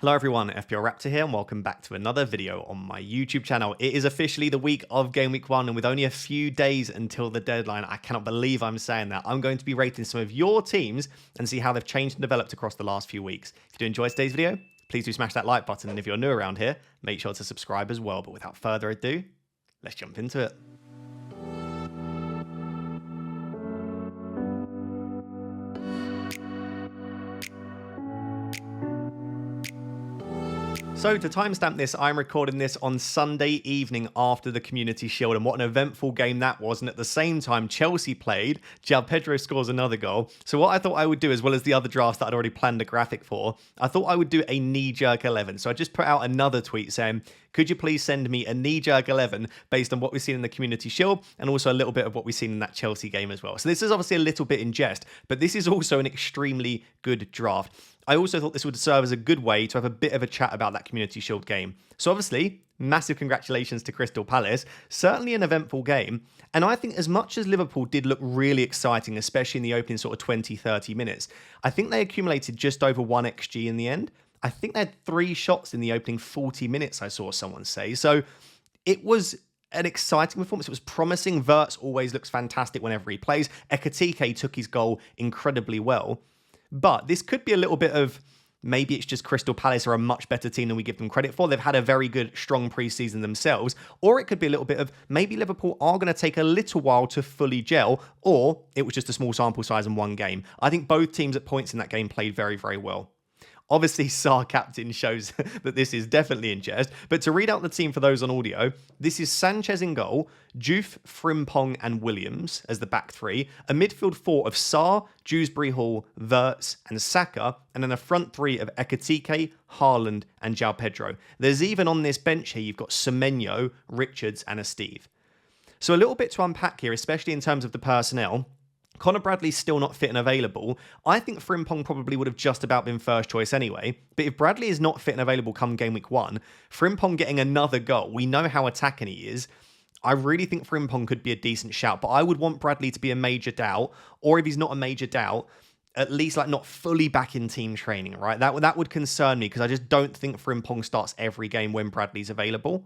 Hello everyone, FPL Raptor here and welcome back to another video on my YouTube channel. It is officially the week of Game Week 1 and with only a few days until the deadline, I cannot believe I'm saying that. I'm going to be rating some of your teams and see how they've changed and developed across the last few weeks. If you do enjoy today's video, please do smash that like button, and if you're new around here, make sure to subscribe as well. But without further ado, let's jump into it. So to timestamp this, I'm recording this on Sunday evening after the Community Shield, and what an eventful game that was. And at the same time, Chelsea played, João Pedro scores another goal. So what I thought I would do, as well as the other drafts that I'd already planned a graphic for, I thought I would do a knee-jerk 11. So I just put out another tweet saying, could you please send me a knee-jerk 11 based on what we've seen in the Community Shield and also a little bit of what we've seen in that Chelsea game as well. So this is obviously a little bit in jest, but this is also an extremely good draft. I also thought this would serve as a good way to have a bit of a chat about that Community Shield game. So obviously, massive congratulations to Crystal Palace. Certainly an eventful game. And I think as much as Liverpool did look really exciting, especially in the opening sort of 20, 30 minutes, I think they accumulated just over 1 XG in the end. I think they had 3 shots in the opening 40 minutes, I saw someone say. So it was an exciting performance. It was promising. Wirtz always looks fantastic whenever he plays. Ekitike took his goal incredibly well. But this could be a little bit of, maybe it's just Crystal Palace are a much better team than we give them credit for. They've had a very good, strong preseason themselves. Or it could be a little bit of, maybe Liverpool are going to take a little while to fully gel, or it was just a small sample size in one game. I think both teams at points in that game played very, very well. Obviously, SALAH captain shows that this is definitely in jest. But to read out the team for those on audio, this is Sanchez in goal, Diouf, Frimpong and Williams as the back three, a midfield four of Sarr, Dewsbury Hall, Wirtz and Saka, and then a front three of Ekitike, Haaland and João Pedro. There's even on this bench here, you've got Semenyo, Richards and a Steve. So a little bit to unpack here, especially in terms of the personnel. Conor Bradley's still not fit and available. I think Frimpong probably would have just about been first choice anyway. But if Bradley is not fit and available come game week 1, Frimpong getting another goal, we know how attacking he is. I really think Frimpong could be a decent shout, but I would want Bradley to be a major doubt, or if he's not a major doubt, at least like not fully back in team training, right? That would concern me because I just don't think Frimpong starts every game when Bradley's available.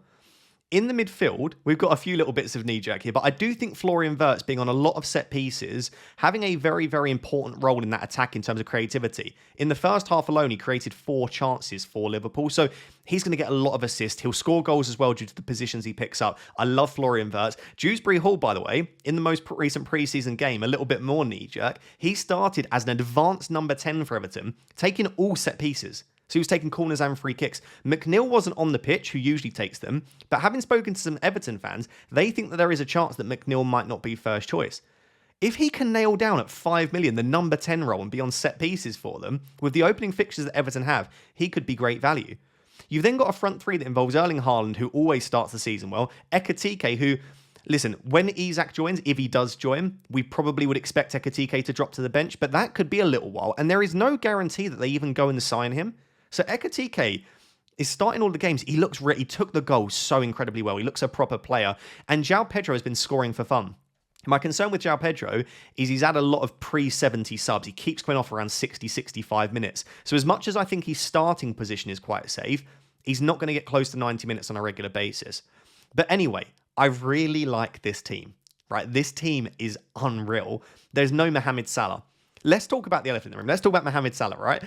In the midfield, we've got a few little bits of knee-jerk here, but I do think Florian Wirtz being on a lot of set pieces, having a very, very important role in that attack in terms of creativity. In the first half alone, he created 4 chances for Liverpool, so he's going to get a lot of assists. He'll score goals as well due to the positions he picks up. I love Florian Wirtz. Dewsbury Hall, by the way, in the most recent preseason game, a little bit more knee-jerk, he started as an advanced number 10 for Everton, taking all set pieces. So he was taking corners and free kicks. McNeil wasn't on the pitch, who usually takes them, but having spoken to some Everton fans, they think that there is a chance that McNeil might not be first choice. If he can nail down at 5 million the number 10 role and be on set pieces for them, with the opening fixtures that Everton have, he could be great value. You've then got a front three that involves Erling Haaland, who always starts the season well, Ekitike, who, listen, when Isak joins, if he does join, we probably would expect Ekitike to drop to the bench, but that could be a little while, and there is no guarantee that they even go and sign him. So Ekitike is starting all the games. He took the goal so incredibly well. He looks a proper player. And João Pedro has been scoring for fun. My concern with João Pedro is he's had a lot of pre-70 subs. He keeps coming off around 60, 65 minutes. So as much as I think his starting position is quite safe, he's not going to get close to 90 minutes on a regular basis. But anyway, I really like this team, right? This team is unreal. There's no Mohamed Salah. Let's talk about the elephant in the room. Let's talk about Mohamed Salah, right?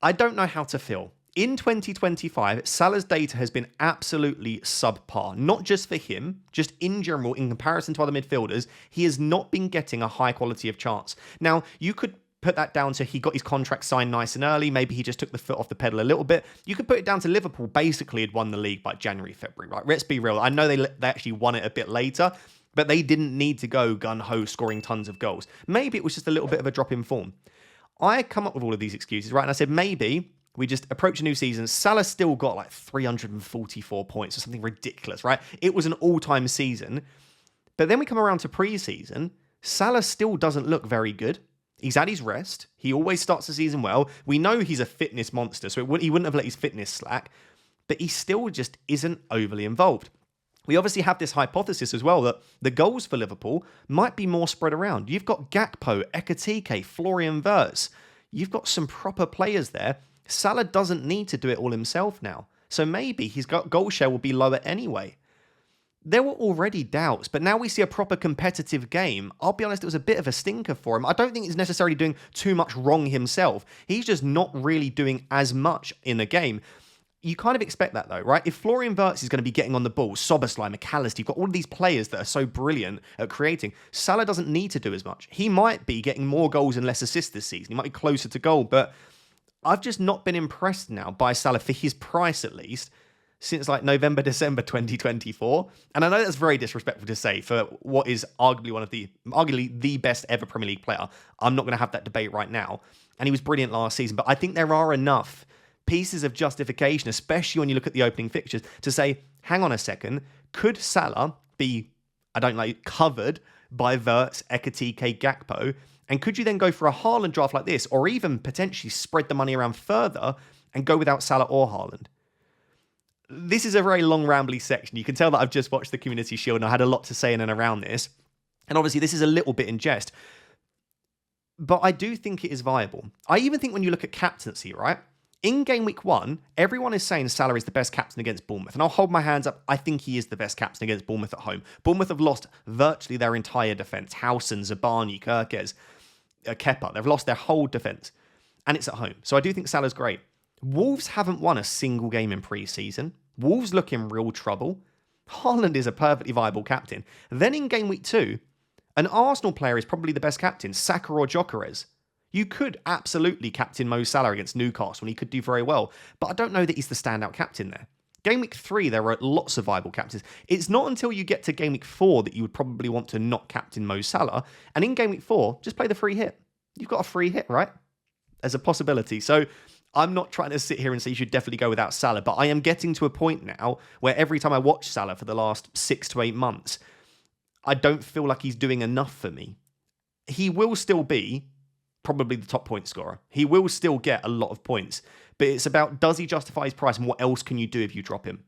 I don't know how to feel. In 2025, Salah's data has been absolutely subpar. Not just for him, just in general, in comparison to other midfielders, he has not been getting a high quality of chance. Now, you could put that down to he got his contract signed nice and early. Maybe he just took the foot off the pedal a little bit. You could put it down to Liverpool basically had won the league by January, February, right? Let's be real. I know they actually won it a bit later, but they didn't need to go gun-ho scoring tons of goals. Maybe it was just a little bit of a drop in form. I come up with all of these excuses, right? And I said, maybe we just approach a new season. Salah still got like 344 points or something ridiculous, right? It was an all-time season. But then we come around to pre-season. Salah still doesn't look very good. He's had his rest. He always starts the season well. We know he's a fitness monster, so he wouldn't have let his fitness slack. But he still just isn't overly involved. We obviously have this hypothesis as well that the goals for Liverpool might be more spread around. You've got Gakpo, Ekitike, Florian Wirtz. You've got some proper players there. Salah doesn't need to do it all himself now. So maybe his goal share will be lower anyway. There were already doubts, but now we see a proper competitive game. I'll be honest, it was a bit of a stinker for him. I don't think he's necessarily doing too much wrong himself. He's just not really doing as much in the game. You kind of expect that though, right? If Florian Wirtz is going to be getting on the ball, Szoboszlai, McAllister, you've got all of these players that are so brilliant at creating. Salah doesn't need to do as much. He might be getting more goals and less assists this season. He might be closer to goal, but I've just not been impressed now by Salah for his price at least since like November, December 2024. And I know that's very disrespectful to say for what is arguably the best ever Premier League player. I'm not going to have that debate right now. And he was brilliant last season, but I think there are enough pieces of justification, especially when you look at the opening fixtures, to say, hang on a second, could Salah be, covered by Wirtz, Ekitike, Gakpo? And could you then go for a Haaland draft like this, or even potentially spread the money around further and go without Salah or Haaland? This is a very long, rambly section. You can tell that I've just watched the Community Shield and I had a lot to say in and around this. And obviously, this is a little bit in jest. But I do think it is viable. I even think when you look at captaincy, right? In game week 1, everyone is saying Salah is the best captain against Bournemouth. And I'll hold my hands up. I think he is the best captain against Bournemouth at home. Bournemouth have lost virtually their entire defence. Howson, Zabani, Kirkes, Kepa. They've lost their whole defence. And it's at home. So I do think Salah's great. Wolves haven't won a single game in pre-season. Wolves look in real trouble. Haaland is a perfectly viable captain. Then in game week 2, an Arsenal player is probably the best captain, Saka or Gyökeres. You could absolutely captain Mo Salah against Newcastle and he could do very well, but I don't know that he's the standout captain there. Game week 3, there are lots of viable captains. It's not until you get to game week 4 that you would probably want to not captain Mo Salah. And in game week 4, just play the free hit. You've got a free hit, right? As a possibility. So I'm not trying to sit here and say you should definitely go without Salah, but I am getting to a point now where every time I watch Salah for the last 6 to 8 months, I don't feel like he's doing enough for me. He will still be probably the top point scorer. He will still get a lot of points, but it's about, does he justify his price and what else can you do if you drop him?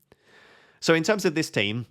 So in terms of this team,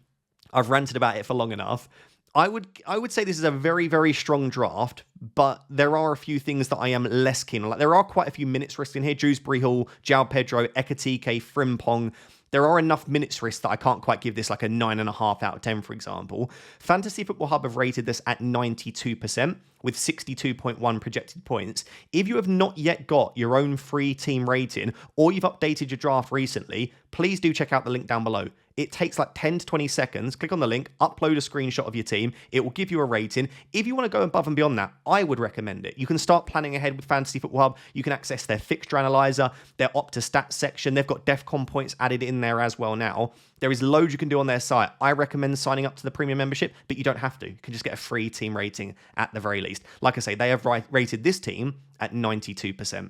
I've ranted about it for long enough. I would say this is a very, very strong draft, but there are a few things that I am less keen on. Like, there are quite a few minutes risk in here. Dewsbury Hall, João Pedro, Ekitike, Frimpong. There are enough minutes risk that I can't quite give this like a 9.5 out of 10, for example. Fantasy Football Hub have rated this at 92% with 62.1 projected points. If you have not yet got your own free team rating or you've updated your draft recently, please do check out the link down below. It takes like 10 to 20 seconds. Click on the link, upload a screenshot of your team. It will give you a rating. If you want to go above and beyond that, I would recommend it. You can start planning ahead with Fantasy Football Hub. You can access their fixture analyzer, their Opta stats section. They've got DEFCON points added in there as well now. There is loads you can do on their site. I recommend signing up to the premium membership, but you don't have to. You can just get a free team rating at the very least. Like I say, they have rated this team at 92%.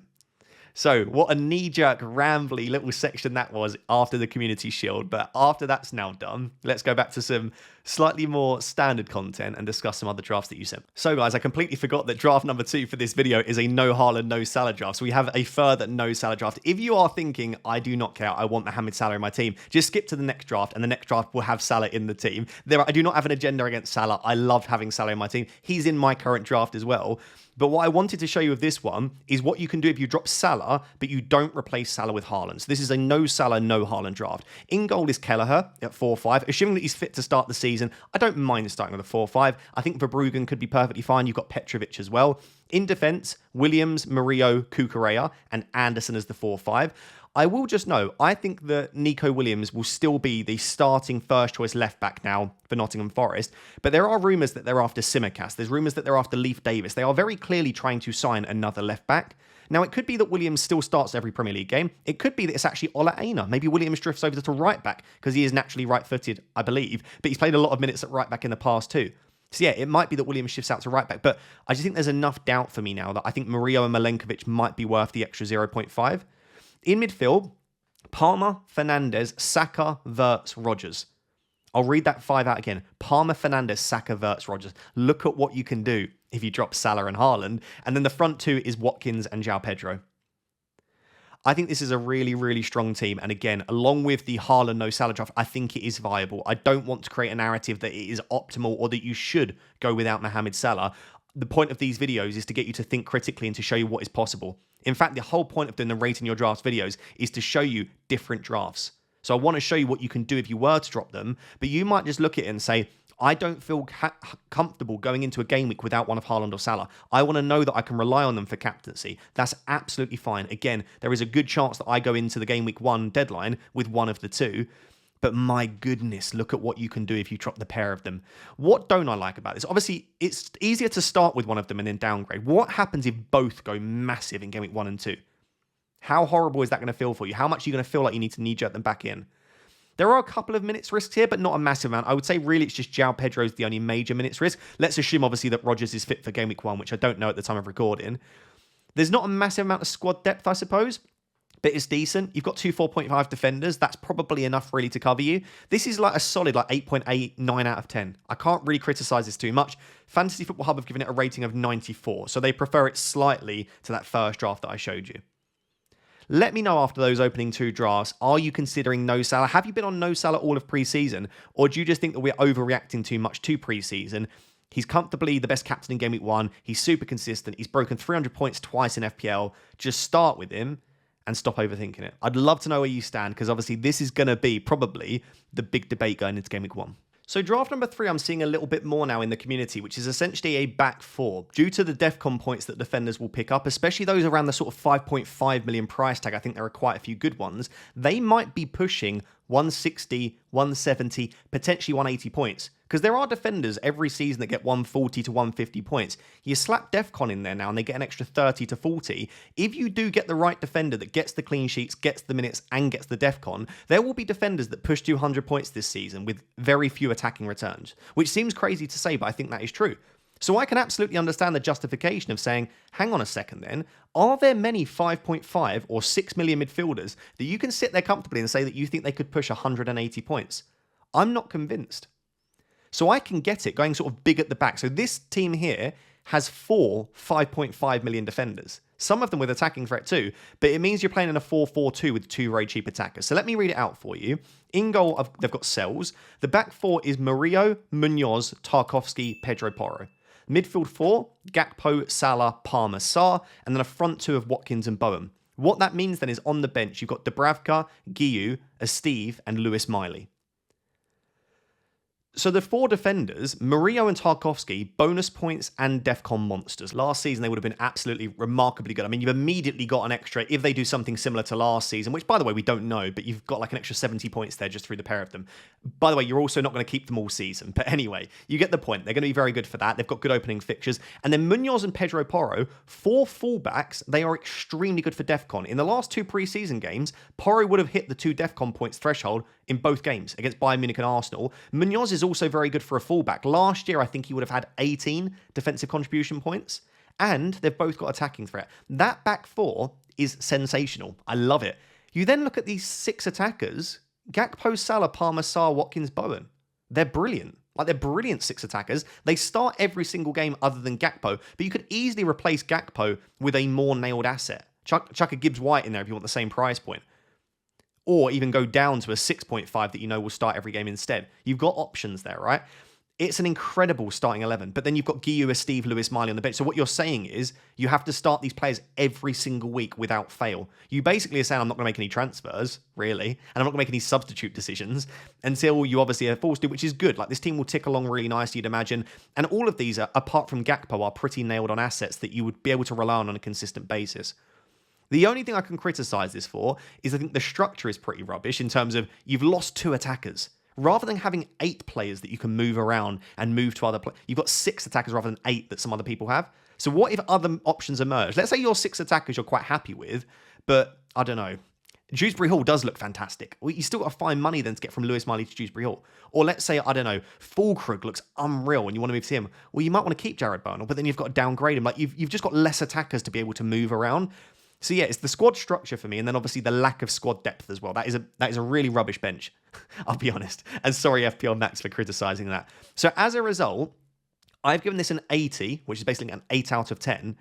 So what a knee-jerk, rambly little section that was after the Community Shield. But after that's now done, let's go back to some slightly more standard content and discuss some other drafts that you sent. So guys, I completely forgot that draft number 2 for this video is a no Haaland, no Salah draft. So we have a further no Salah draft. If you are thinking, I do not care, I want Mohamed Salah in my team, just skip to the next draft and the next draft will have Salah in the team. I do not have an agenda against Salah. I love having Salah in my team. He's in my current draft as well. But what I wanted to show you with this one is what you can do if you drop Salah, but you don't replace Salah with Haaland. So this is a no Salah, no Haaland draft. In goal is Kelleher at 4-5. Assuming that he's fit to start the season, I don't mind starting with a 4-5. I think Verbruggen could be perfectly fine. You've got Petrovic as well. In defence, Williams, Murillo, Cucurella, and Anderson as the 4-5. I will just know, I think that Nico Williams will still be the starting first-choice left-back now for Nottingham Forest, but there are rumours that they're after Tsimikas. There's rumours that they're after Leif Davis. They are very clearly trying to sign another left-back. Now, it could be that Williams still starts every Premier League game. It could be that it's actually Ola Aina. Maybe Williams drifts over to right-back because he is naturally right-footed, I believe, but he's played a lot of minutes at right-back in the past too. So yeah, it might be that Williams shifts out to right-back, but I just think there's enough doubt for me now that I think Murillo and Milenkovic might be worth the extra 0.5. In midfield, Palmer, Fernandes, Saka, Wirtz, Rodgers. I'll read that 5 out again. Palmer, Fernandes, Saka, Wirtz, Rodgers. Look at what you can do if you drop Salah and Haaland. And then the front 2 is Watkins and João Pedro. I think this is a really, really strong team. And again, along with the Haaland no Salah draft, I think it is viable. I don't want to create a narrative that it is optimal or that you should go without Mohamed Salah. the point of these videos is to get you to think critically and to show you what is possible. In fact, the whole point of doing the rating your drafts videos is to show you different drafts. So I want to show you what you can do if you were to drop them, but you might just look at it and say, I don't feel comfortable going into a game week without one of Haaland or Salah. I want to know that I can rely on them for captaincy. That's absolutely fine. Again, there is a good chance that I go into the game week 1 deadline with one of the two. But my goodness, look at what you can do if you drop the pair of them. What don't I like about this? Obviously, it's easier to start with one of them and then downgrade. What happens if both go massive in game week 1 and 2? How horrible is that going to feel for you? How much are you going to feel like you need to knee-jerk them back in? There are a couple of minutes risks here, but not a massive amount. I would say really it's just João Pedro's the only major minutes risk. Let's assume obviously that Rodgers is fit for game week 1, which I don't know at the time of recording. There's not a massive amount of squad depth, I suppose, but it's decent. You've got two 4.5 defenders. That's probably enough really to cover you. This is like a solid like 8.8, 9 out of 10. I can't really criticize this too much. Fantasy Football Hub have given it a rating of 94, so they prefer it slightly to that first draft that I showed you. Let me know after those opening 2 drafts, are you considering no Salah? Have you been on no Salah all of pre-season? Or do you just think that we're overreacting too much to pre-season? He's comfortably the best captain in game week 1. He's super consistent. He's broken 300 points twice in FPL. Just start with him and stop overthinking it. I'd love to know where you stand, because obviously this is going to be probably the big debate going into game week 1. So draft number 3, I'm seeing a little bit more now in the community, which is essentially a back 4. Due to the DEFCON points that defenders will pick up, especially those around the sort of 5.5 million price tag, I think there are quite a few good ones, they might be pushing 160, 170, potentially 180 points. Because there are defenders every season that get 140 to 150 points. You slap DEFCON in there now and they get an extra 30 to 40. If you do get the right defender that gets the clean sheets, gets the minutes, and gets the DEFCON, there will be defenders that push 200 points this season with very few attacking returns. Which seems crazy to say, but I think that is true. So I can absolutely understand the justification of saying, hang on a second then, are there many 5.5 or 6 million midfielders that you can sit there comfortably and say that you think they could push 180 points? I'm not convinced. So I can get it going sort of big at the back. So this team here has 4 5.5 million defenders. Some of them with attacking threat too, but it means you're playing in a 4-4-2 with 2 very cheap attackers. So let me read it out for you. In goal, they've got Sells. The back 4 is Murillo, Munoz, Tarkowski, Pedro Porro. Midfield 4, Gakpo, Salah, Palmer, Sarr, and then a front 2 of Watkins and Bowen. What that means then is on the bench, you've got Dubravka, Guiu, Steve, and Lewis Miley. So the 4 defenders, Murillo and Tarkowski, bonus points and DEFCON monsters. Last season, they would have been absolutely remarkably good. I mean, you've immediately got an extra, if they do something similar to last season, which, by the way, we don't know, but you've got like an extra 70 points there just through the pair of them. By the way, you're also not going to keep them all season. But anyway, you get the point. They're going to be very good for that. They've got good opening fixtures. And then Munoz and Pedro Porro, 4 fullbacks, they are extremely good for DEFCON. In the last 2 pre-season games, Porro would have hit the 2 DEFCON points threshold in both games against Bayern Munich and Arsenal. Munoz is also very good for a fullback. Last year, I think he would have had 18 defensive contribution points, and they've both got attacking threat. That back 4 is sensational. I love it. You then look at these 6 attackers, Gakpo, Salah, Palmer, Sarr, Watkins, Bowen. They're brilliant. Like, they're brilliant 6 attackers. They start every single game other than Gakpo, but you could easily replace Gakpo with a more nailed asset. Chuck a Gibbs White in there if you want the same price point. Or even go down to a 6.5 that you know will start every game instead. You've got options there, right? It's an incredible starting 11. But then you've got Guiu, Steve, Lewis, Miley on the bench. So what you're saying is you have to start these players every single week without fail. You basically are saying I'm not going to make any transfers, really, and I'm not going to make any substitute decisions until you obviously are forced to, which is good. Like, this team will tick along really nicely, you'd imagine. And all of these, apart from Gakpo, are pretty nailed on assets that you would be able to rely on a consistent basis. The only thing I can criticise this for is I think the structure is pretty rubbish in terms of you've lost 2 attackers. Rather than having 8 players that you can move around and move to other players, you've got 6 attackers rather than 8 that some other people have. So what if other options emerge? Let's say your 6 attackers you're quite happy with, but I don't know. Dewsbury Hall does look fantastic. Well, you still got to find money then to get from Lewis Miley to Dewsbury Hall. Or let's say, I don't know, Fulkrug looks unreal and you want to move to him. Well, you might want to keep Jared Bernal, but then you've got to downgrade him. Like, you've just got less attackers to be able to move around. So yeah, it's the squad structure for me, and then obviously the lack of squad depth as well. That is a really rubbish bench, I'll be honest. And sorry, FPL Max, for criticising that. So as a result, I've given this an 80, which is basically an 8 out of 10.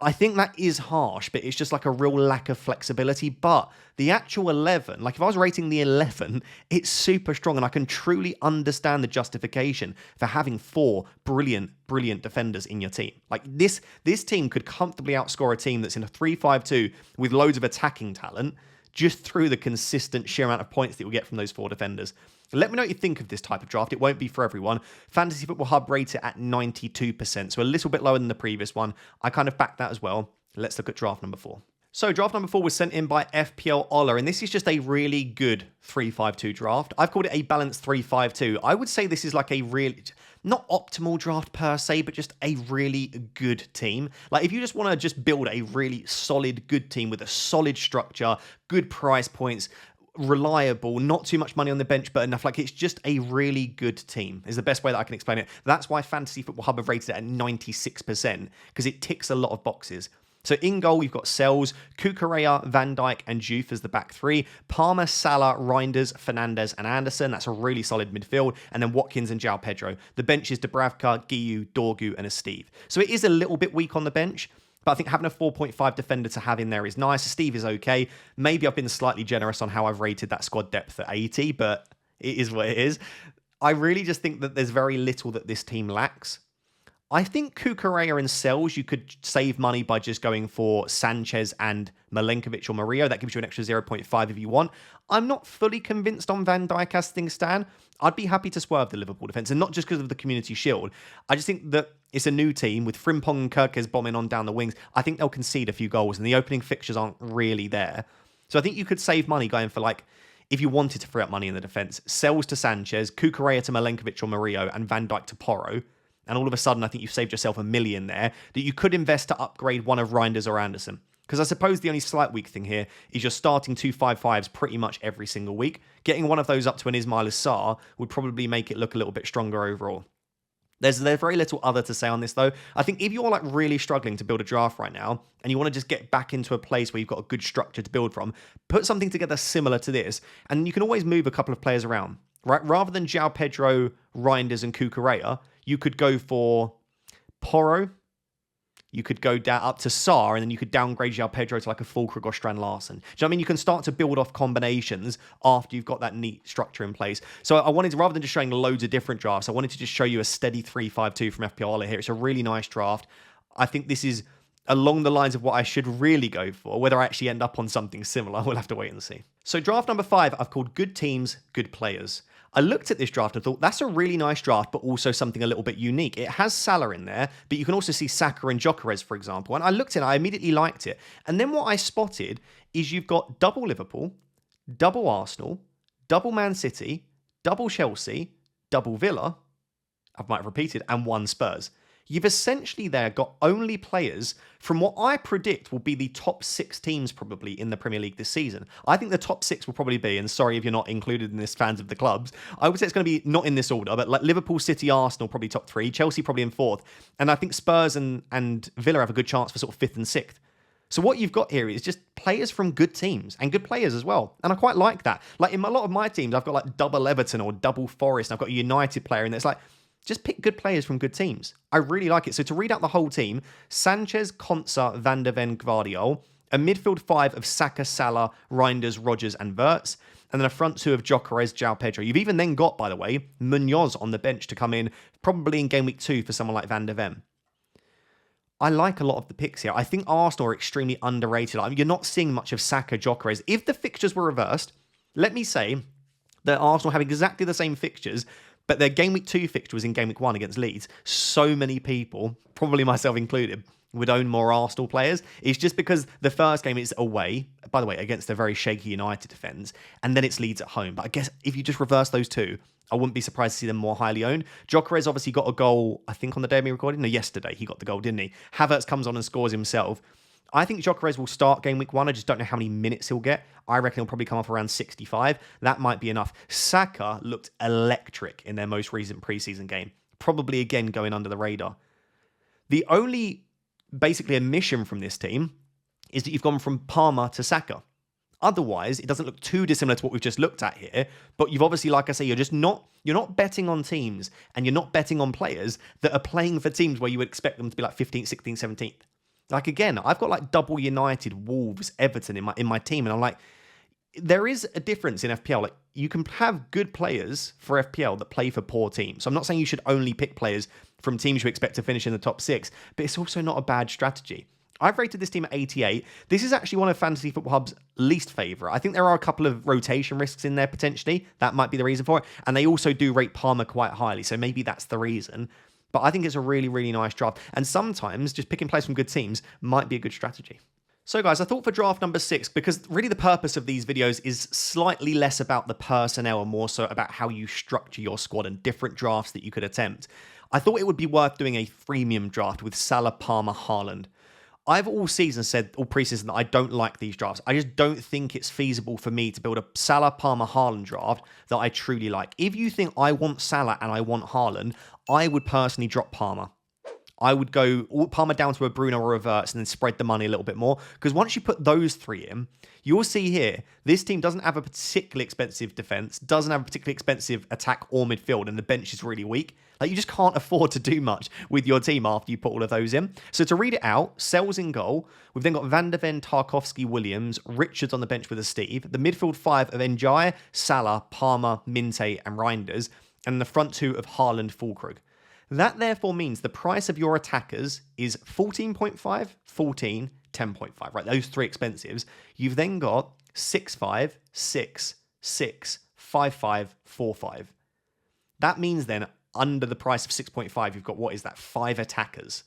I think that is harsh, but it's just like a real lack of flexibility. But the actual 11, like if I was rating the 11, it's super strong, and I can truly understand the justification for having 4 brilliant defenders in your team. Like this team could comfortably outscore a team that's in a 3-5-2 with loads of attacking talent just through the consistent sheer amount of points that you'll get from those 4 defenders. Let me know what you think of this type of draft. It won't be for everyone. Fantasy Football Hub rates it at 92%, so a little bit lower than the previous one. I kind of backed that as well. Let's look at draft number 4. So draft number 4 was sent in by FPL Ola, and this is just a really good 3-5-2 draft. I've called it a balanced 3-5-2. I would say this is like a really, not optimal draft per se, but just a really good team. Like if you just want to just build a really solid, good team with a solid structure, good price points, reliable, not too much money on the bench, but enough. Like it's just a really good team is the best way that I can explain it. That's why Fantasy Football Hub have rated it at 96%, because it ticks a lot of boxes. So in goal, we've got Sells, Cucurella, Van Dijk, and Juve as the back 3. Palmer, Salah, Reinders, Fernandes, and Anderson. That's a really solid midfield. And then Watkins and João Pedro. The bench is Dubravka, Guiu, Dorgu, and a Steve. So it is a little bit weak on the bench, but I think having a 4.5 defender to have in there is nice. Steve is okay. Maybe I've been slightly generous on how I've rated that squad depth at 80, but it is what it is. I really just think that there's very little that this team lacks. I think Cucurella and Sells, you could save money by just going for Sanchez and Milenkovic or Murillo. That gives you an extra 0.5 if you want. I'm not fully convinced on Van Dijk as things stand. I'd be happy to swerve the Liverpool defence, and not just because of the Community Shield. I just think that it's a new team with Frimpong and Kirkes bombing on down the wings. I think they'll concede a few goals, and the opening fixtures aren't really there. So I think you could save money going for, like, if you wanted to free up money in the defence, Sells to Sanchez, Cucurella to Milenkovic or Murillo, and Van Dijk to Porro. And all of a sudden, I think you've saved yourself $1 million there that you could invest to upgrade one of Reinders or Anderson. Because I suppose the only slight weak thing here is you're starting 2-5-5s pretty much every single week. Getting one of those up to an Ismail Assar would probably make it look a little bit stronger overall. There's very little other to say on this, though. I think if you're like really struggling to build a draft right now, and you want to just get back into a place where you've got a good structure to build from, put something together similar to this, and you can always move a couple of players around, right? Rather than João Pedro, Reinders, and Cucurella, you could go for Porro. You could go down up to Sar, and then you could downgrade João Pedro to like a Fulkrug or Strand Larsen. Do you know what I mean? You can start to build off combinations after you've got that neat structure in place. So I wanted to, rather than just showing loads of different drafts, I wanted to just show you a steady 3-5-2 from FPL here. It's a really nice draft. I think this is along the lines of what I should really go for. Whether I actually end up on something similar, we'll have to wait and see. So draft number 5, I've called Good Teams, Good Players. I looked at this draft and thought, that's a really nice draft, but also something a little bit unique. It has Salah in there, but you can also see Saka and Gyökeres, for example. And I looked at it, I immediately liked it. And then what I spotted is you've got double Liverpool, double Arsenal, double Man City, double Chelsea, double Villa, I might have repeated, and 1 Spurs. You've essentially there got only players from what I predict will be the top 6 teams probably in the Premier League this season. I think the top 6 will probably be, and sorry if you're not included in this, fans of the clubs, I would say it's going to be not in this order, but like Liverpool, City, Arsenal probably top 3, Chelsea probably in 4th, and I think Spurs and Villa have a good chance for sort of 5th and 6th. So what you've got here is just players from good teams and good players as well. And I quite like that. Like in a lot of my teams, I've got like double Everton or double Forest, and I've got a United player, and it's like, just pick good players from good teams. I really like it. So to read out the whole team, Sanchez, Konsa, Van der Ven, Gvardiol, a midfield 5 of Saka, Salah, Reinders, Rodgers, and Wirtz, and then a front 2 of Gyökeres, João Pedro. You've even then got, by the way, Munoz on the bench to come in, probably in game week 2 for someone like Van der Ven. I like a lot of the picks here. I think Arsenal are extremely underrated. I mean, you're not seeing much of Saka, Gyökeres. If the fixtures were reversed, let me say that Arsenal have exactly the same fixtures, but their game week 2 fixture was in game week 1 against Leeds. So many people, probably myself included, would own more Arsenal players. It's just because the first game is away, by the way, against a very shaky United defence, and then it's Leeds at home. But I guess if you just reverse those two, I wouldn't be surprised to see them more highly owned. Gyökeres obviously got a goal, I think on the day of me recording. No, yesterday he got the goal, didn't he? Havertz comes on and scores himself. I think Gyökeres will start game week 1. I just don't know how many minutes he'll get. I reckon he'll probably come off around 65. That might be enough. Saka looked electric in their most recent preseason game. Probably again going under the radar. The only basically omission from this team is that you've gone from Palmer to Saka. Otherwise, it doesn't look too dissimilar to what we've just looked at here. But you've obviously, like I say, you're not betting on teams, and you're not betting on players that are playing for teams where you would expect them to be like 15th, 16th, 17th. Like, again, I've got like double United, Wolves, Everton in my team, and I'm like, there is a difference in FPL. Like, you can have good players for FPL that play for poor teams. So I'm not saying you should only pick players from teams you expect to finish in the top 6, but it's also not a bad strategy. I've rated this team at 88. This is actually one of Fantasy Football Hub's least favourite. I think there are a couple of rotation risks in there potentially. That might be the reason for it. And they also do rate Palmer quite highly, so maybe that's the reason. But I think it's a really, really nice draft. And sometimes just picking players from good teams might be a good strategy. So guys, I thought for draft number 6, because really the purpose of these videos is slightly less about the personnel and more so about how you structure your squad and different drafts that you could attempt, I thought it would be worth doing a freemium draft with Salah, Palmer, Haaland. I've all preseason that I don't like these drafts. I just don't think it's feasible for me to build a Salah, Palmer, Haaland draft that I truly like. If you think I want Salah and I want Haaland, I would personally drop Palmer. I would go Palmer down to a Bruno or a Wirtz and then spread the money a little bit more. Because once you put those 3 in, you'll see here, this team doesn't have a particularly expensive defense, doesn't have a particularly expensive attack or midfield, and the bench is really weak. Like, you just can't afford to do much with your team after you put all of those in. So to read it out, Sells in goal. We've then got Van der Ven, Tarkowski, Williams, Richards on the bench with a Steve. The midfield 5 of Ndiaye, Salah, Palmer, Minte, and Reinders. And the front 2 of Haaland, Füllkrug. That therefore means the price of your attackers is 14.5, 14, 10.5, right? Those 3 expensives. You've then got 6.5, 6, 6, 5.5, 4.5. That means then under the price of 6.5, you've got, what is that, 5 attackers.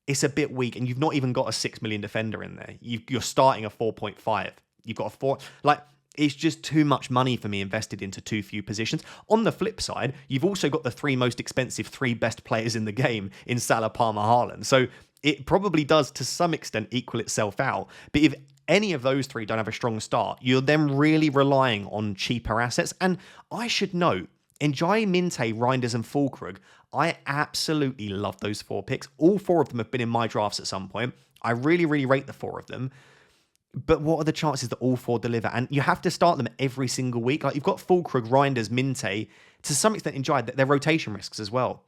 It's a bit weak, and you've not even got a 6 million defender in there. You're starting a 4.5. You've got a 4, like, it's just too much money for me invested into too few positions. On the flip side, you've also got the 3 most expensive, 3 best players in the game in Salah, Palmer, Haaland. So it probably does, to some extent, equal itself out. But if any of those 3 don't have a strong start, you're then really relying on cheaper assets. And I should note, Ndiaye, Minte, Reinders, and Füllkrug, I absolutely love those 4 picks. All 4 of them have been in my drafts at some point. I really, really rate the 4 of them. But what are the chances that all 4 deliver? And you have to start them every single week. Like, you've got Füllkrug, Reinders, Minte, to some extent Ndiaye, they're rotation risks as well.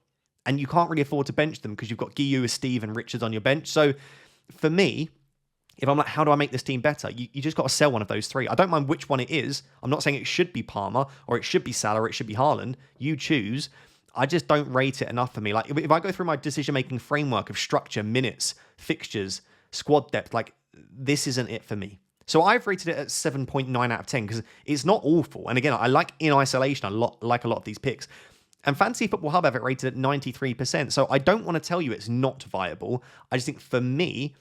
And you can't really afford to bench them because you've got GW1, Steve, and Richards on your bench. So for me, if I'm like, how do I make this team better? You just got to sell one of those 3. I don't mind which one it is. I'm not saying it should be Palmer or it should be Salah or it should be Haaland. You choose. I just don't rate it enough for me. Like, if I go through my decision-making framework of structure, minutes, fixtures, squad depth, like, this isn't it for me. So I've rated it at 7.9 out of 10 because it's not awful. And again, I like in isolation, like a lot of these picks. And Fantasy Football Hub have it rated at 93%. So I don't want to tell you it's not viable. I just think for me,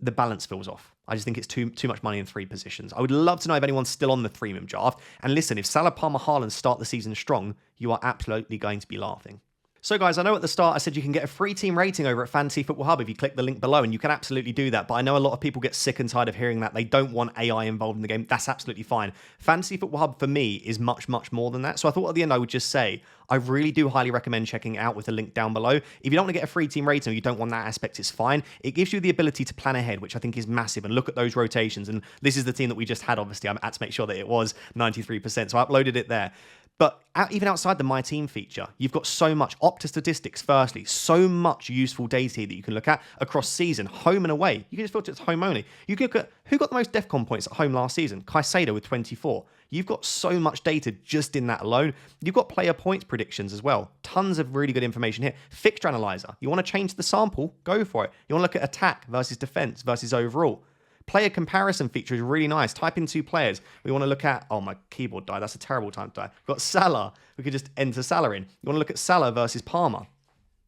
the balance feels off. I just think it's too much money in 3 positions. I would love to know if anyone's still on the freemium draft. And listen, if Salah, Palmer, Haaland start the season strong, you are absolutely going to be laughing. So guys, I know at the start I said you can get a free team rating over at Fantasy Football Hub if you click the link below, and you can absolutely do that, but I know a lot of people get sick and tired of hearing that. They don't want AI involved in the game. That's absolutely fine. Fantasy Football Hub for me is much, much more than that. So I thought at the end I would just say, I really do highly recommend checking it out with the link down below. If you don't want to get a free team rating or you don't want that aspect, it's fine. It gives you the ability to plan ahead, which I think is massive, and look at those rotations. And this is the team that we just had, obviously. I had to make sure that it was 93%, so I uploaded it there. But even outside the My Team feature, you've got so much Opta statistics, firstly, so much useful data here that you can look at across season, home and away. You can just filter it to home only. You can look at who got the most DEFCON points at home last season. Caicedo with 24. You've got so much data just in that alone. You've got player points predictions as well. Tons of really good information here. Fixture analyzer. You want to change the sample? Go for it. You want to look at attack versus defense versus overall. Player comparison feature is really nice. Type in 2 players. We want to look at... Oh, my keyboard died. That's a terrible time to die. We've got Salah. We could just enter Salah in. You want to look at Salah versus Palmer.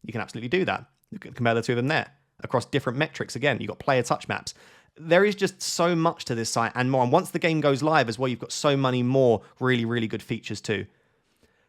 You can absolutely do that. You can compare the 2 of them there. Across different metrics, again, you've got player touch maps. There is just so much to this site and more. And once the game goes live as well, you've got so many more really, really good features too.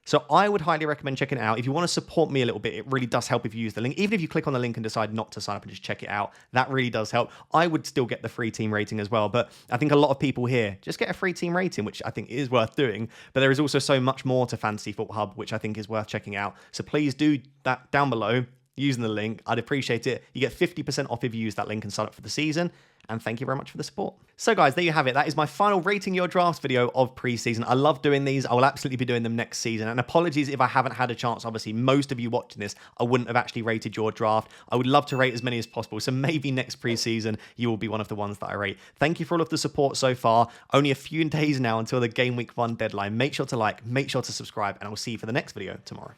So I would highly recommend checking it out. If you want to support me a little bit, it really does help if you use the link. Even if you click on the link and decide not to sign up and just check it out, that really does help. I would still get the free team rating as well, but I think a lot of people here just get a free team rating, which I think is worth doing. But there is also so much more to Fantasy Football Hub, which I think is worth checking out. So please do that down below. using the link. I'd appreciate it. You get 50% off if you use that link and sign up for the season. And thank you very much for the support. So guys, there you have it. That is my final rating your drafts video of preseason. I love doing these. I will absolutely be doing them next season. And apologies if I haven't had a chance. Obviously, most of you watching this, I wouldn't have actually rated your draft. I would love to rate as many as possible. So maybe next preseason, you will be one of the ones that I rate. Thank you for all of the support so far. Only a few days now until the game week 1 deadline. Make sure to like, make sure to subscribe, and I will see you for the next video tomorrow.